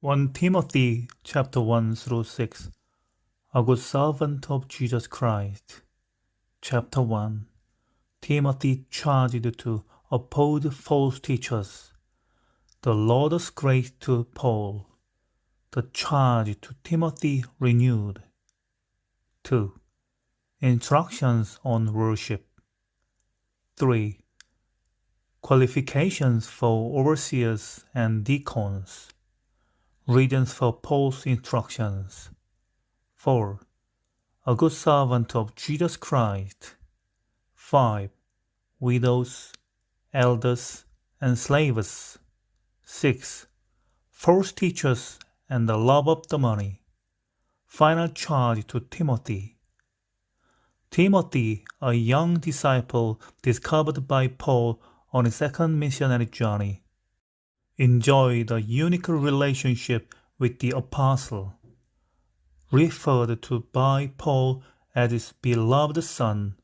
1 Timothy chapter 1 through 6. A good servant of Jesus Christ. Chapter 1. Timothy charged to oppose false teachers. The Lord's grace to Paul. The charge to Timothy renewed. 2. Instructions on worship. 3. Qualifications for overseers and deacons. Reasons for Paul's instructions. 4. A good servant of Jesus Christ. 5. Widows, elders, and slaves. 6. False teachers and the love of the money. Final charge to Timothy. Timothy, a young disciple discovered by Paul on his second missionary journey, enjoyed a unique relationship with the apostle, referred to by Paul as his beloved son.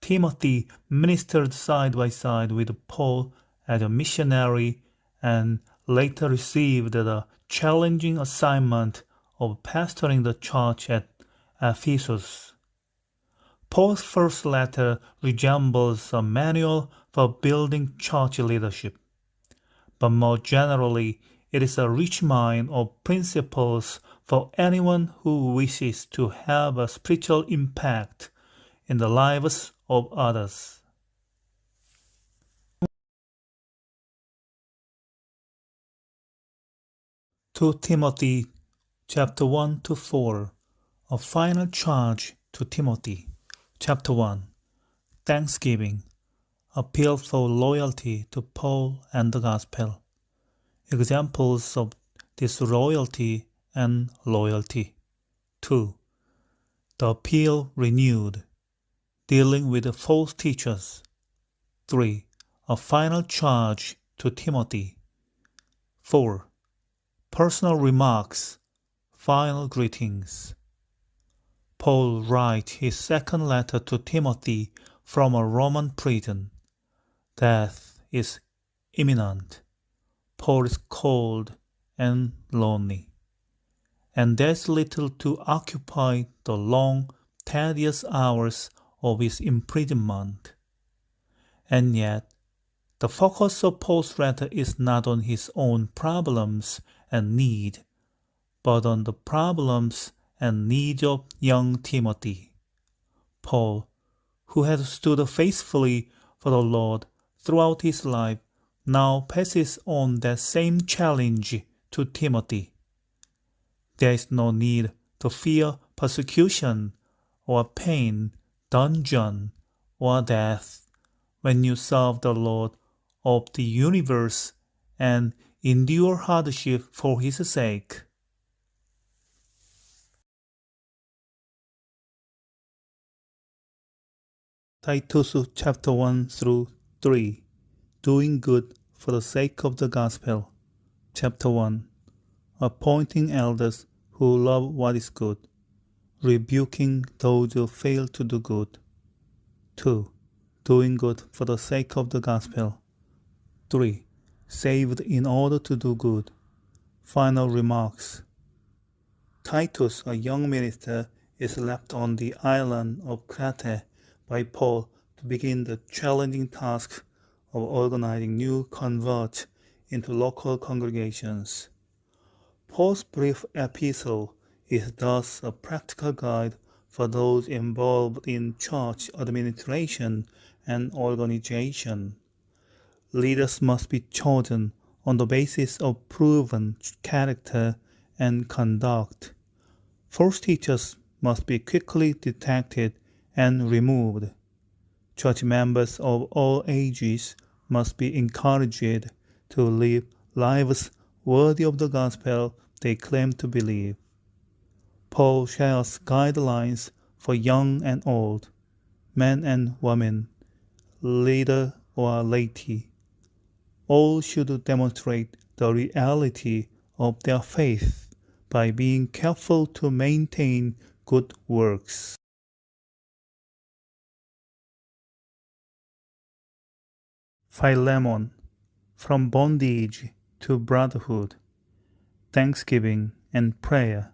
Timothy ministered side by side with Paul as a missionary and later received the challenging assignment of pastoring the church at Ephesus. Paul's first letter resembles a manual for building church leadership, but more generally, it is a rich mine of principles for anyone who wishes to have a spiritual impact in the lives of others. 2 Timothy chapter 1 to 4. A final charge to Timothy. Chapter 1. Thanksgiving. Appeal for loyalty to Paul and the gospel. Examples of disloyalty and loyalty. 2. The appeal renewed. Dealing with false teachers. 3. A final charge to Timothy. 4. Personal remarks. Final greetings. Paul writes his second letter to Timothy from a Roman prison. Death is imminent. Paul is cold and lonely, and there's little to occupy the long, tedious hours of his imprisonment. And yet, the focus of Paul's letter is not on his own problems and need, but on the problems and needs of young Timothy. Paul, who had stood faithfully for the Lord throughout his life, now passes on that same challenge to Timothy. There is no need to fear persecution or pain, dungeon, or death when you serve the Lord of the universe and endure hardship for his sake. Titus chapter 1 through 3. Doing good for the sake of the gospel. Chapter 1. Appointing elders who love what is good, rebuking those who fail to do good. 2. Doing good for the sake of the gospel. 3. Saved in order to do good. Final remarks. Titus, a young minister, is left on the island of Crete by Paul to begin the challenging task of organizing new converts into local congregations. Paul's brief epistle is thus a practical guide for those involved in church administration and organization. Leaders must be chosen on the basis of proven character and conduct. False teachers must be quickly detected and removed. Church members of all ages must be encouraged to live lives worthy of the gospel they claim to believe. Paul shares guidelines for young and old, men and women, leader or laity. All should demonstrate the reality of their faith by being careful to maintain good works. Philemon, from bondage to brotherhood. thanksgiving, and prayer.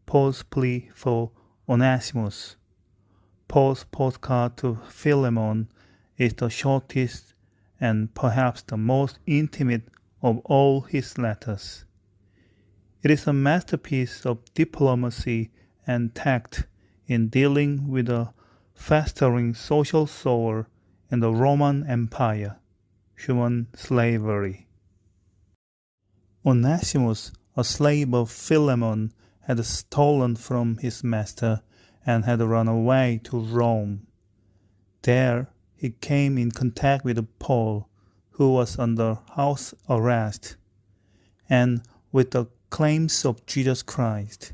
Paul's plea for Onesimus. Paul's postcard to Philemon is the shortest and perhaps the most intimate of all his letters. It is a masterpiece of diplomacy and tact in dealing with a festering social sore in the Roman Empire, human slavery. Onesimus, a slave of Philemon, had stolen from his master and had run away to Rome. There he came in contact with Paul, who was under house arrest, and with the claims of Jesus Christ.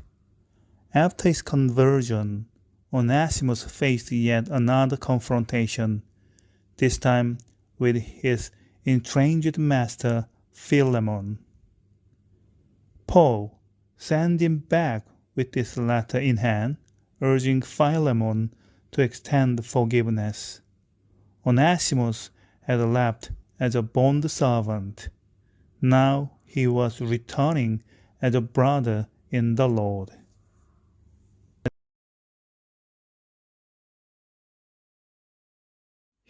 After his conversion, Onesimus faced yet another confrontation, this time with his estranged master Philemon. Paul sent him back with this letter in hand, urging Philemon to extend forgiveness. Onesimus had left as a bond servant. Now he was returning as a brother in the Lord.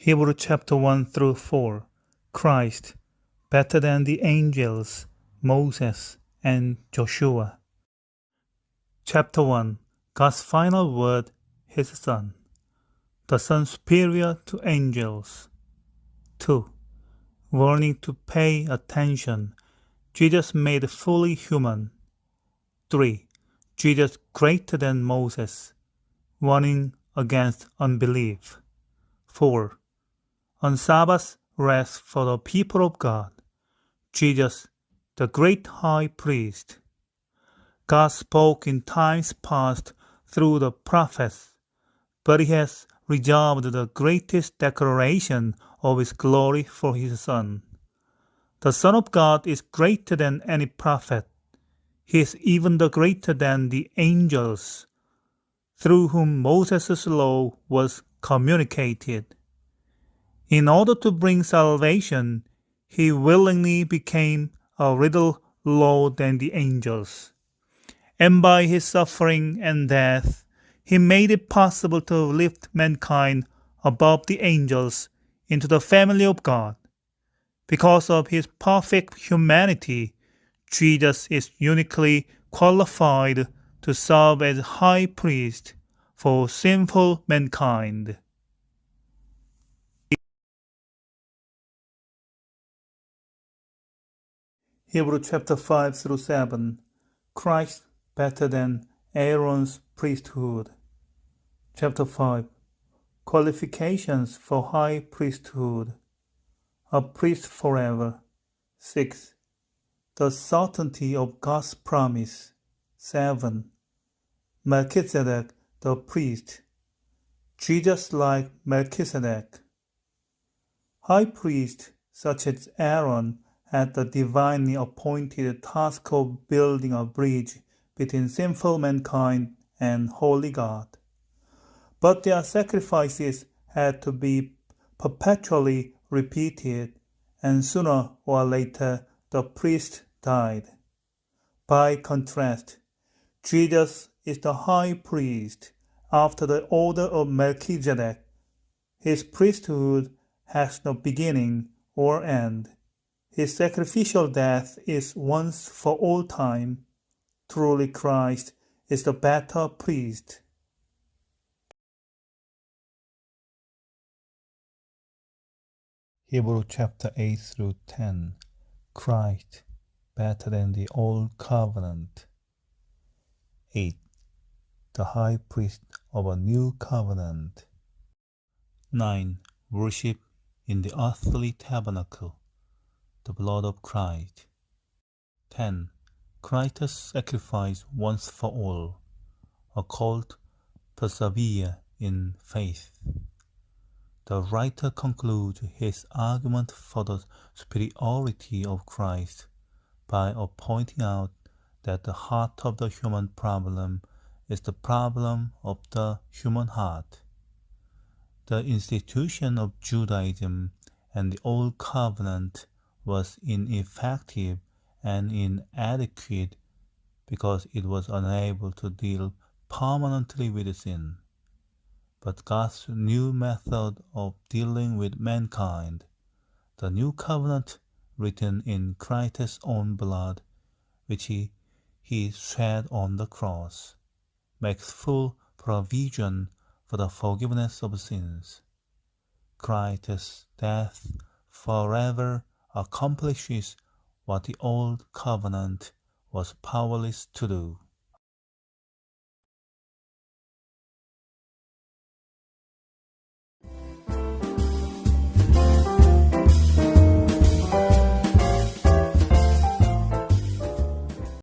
Hebrew chapter 1 through 4. Christ, better than the angels, Moses, and Joshua. Chapter 1. God's final word, His Son. The Son superior to angels. 2. Warning to pay attention. Jesus made fully human. 3. Jesus greater than Moses. Warning against unbelief. 4. On Sabbath rest for the people of God. Jesus, the great high priest. God spoke in times past through the prophets, but He has reserved the greatest declaration of His glory for His Son. The Son of God is greater than any prophet. He is even the greater than the angels, through whom Moses' law was communicated. In order to bring salvation, He willingly became a little lower than the angels. And by His suffering and death, He made it possible to lift mankind above the angels into the family of God. Because of His perfect humanity, Jesus is uniquely qualified to serve as high priest for sinful mankind. Hebrew chapter 5 through 7. Christ better than Aaron's priesthood. Chapter 5. Qualifications for high priesthood. A priest forever. 6. The certainty of God's promise. 7. Melchizedek the priest. Jesus like Melchizedek. High priest such as Aaron had the divinely appointed task of building a bridge between sinful mankind and holy God. But their sacrifices had to be perpetually repeated, and sooner or later the priest died. By contrast, Jesus is the high priest after the order of Melchizedek. His priesthood has no beginning or end. His sacrificial death is once for all time. Truly Christ is the better priest. Hebrew chapter 8 through 10. Christ better than the old covenant. 8. The high priest of a new covenant. 9. Worship in the earthly tabernacle. The blood of Christ. 10. Christ's sacrifice once for all. A call to persevere in faith. The writer concludes his argument for the superiority of Christ by pointing out that the heart of the human problem is the problem of the human heart. The institution of Judaism and the Old Covenant was ineffective and inadequate because it was unable to deal permanently with sin. But God's new method of dealing with mankind, the new covenant written in Christ's own blood, which he shed on the cross, makes full provision for the forgiveness of sins. Christ's death forever accomplishes what the old covenant was powerless to do.